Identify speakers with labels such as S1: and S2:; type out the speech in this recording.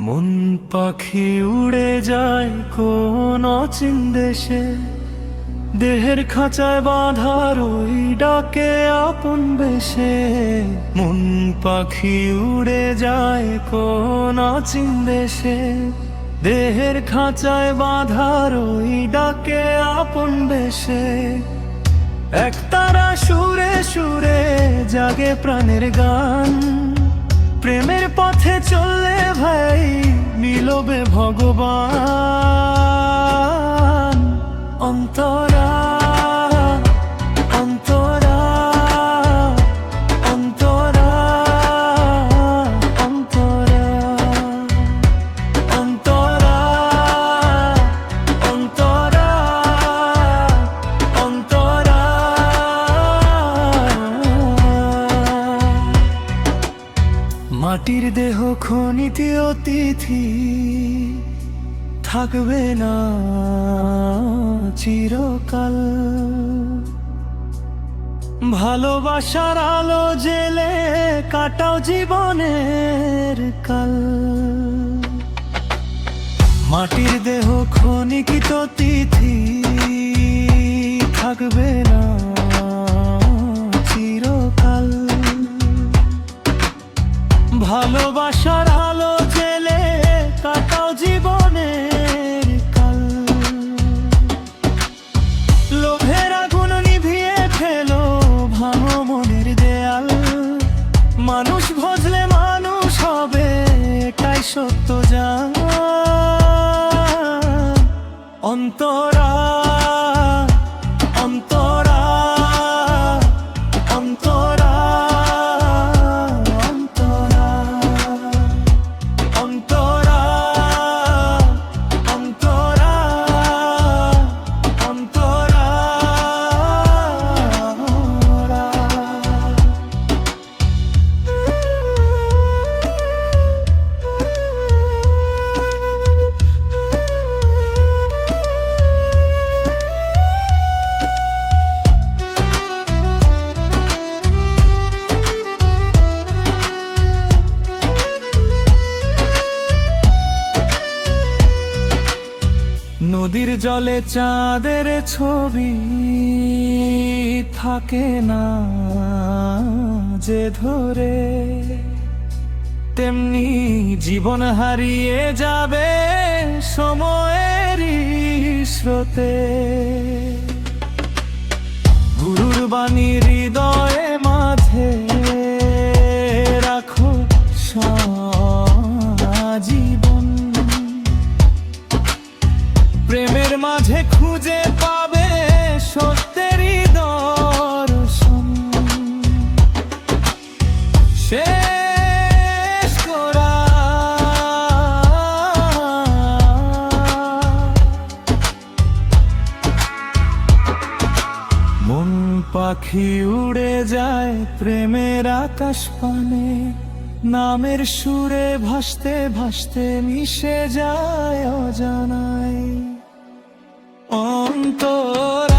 S1: মন পাখি উড়ে যায় কোন অচিন দেশে, দেহের খাঁচায় বাঁধার ওই ডাকে আপন বেশে। মন পাখি উড়ে যায় কোন অচিন দেশে, দেহের খাঁচায় বাঁধার ওই ডাকে আপন বেশে। একতারা সুরে সুরে জাগে প্রাণের গান, প্রেমের পথে চললে ভাই মিলবে ভগবান। অন্তরা অন্তরা অন্তরা অন্তরা অন্তরা অন্তরা অন্তরা। মাটির দেহ খনিতে অতিথি থাকবে না চিরকাল, ভালোবাসার আলো জেলে কাটাও জীবনের কাল। মাটির দেহ খনিকিত তিথি থাকবে না চিরকাল, ভালোবাসার আলো জেলে কাটাও জীবনের কাল। লোভের আগুন নিভিয়ে ফেলো ভাঙো মনের দেয়াল, মানুষ ভজলে মানুষ হবে এটাই সত্য জান। অন্তরা অন্তরা অন্তরা অন্তরা অন্তরা অন্তরা অন্তরা। নদীর জলে চাঁদের ছবি থাকে না যে ধরে, তেমনি জীবন হারিয়ে যাবে সময়েরই স্রোতে। গুরুর বাণী হৃদয়ে মাঝে রাখো জীবন, প্রেমের মাঝে খুঁজে পাবে সত্যেরই দর্শন। শেষ করা মন পাখি উড়ে যায় প্রেমের আকাশ পানে, নামের সুরে ভাসতে ভাসতে মিশে যায় অজানায়। অন্তর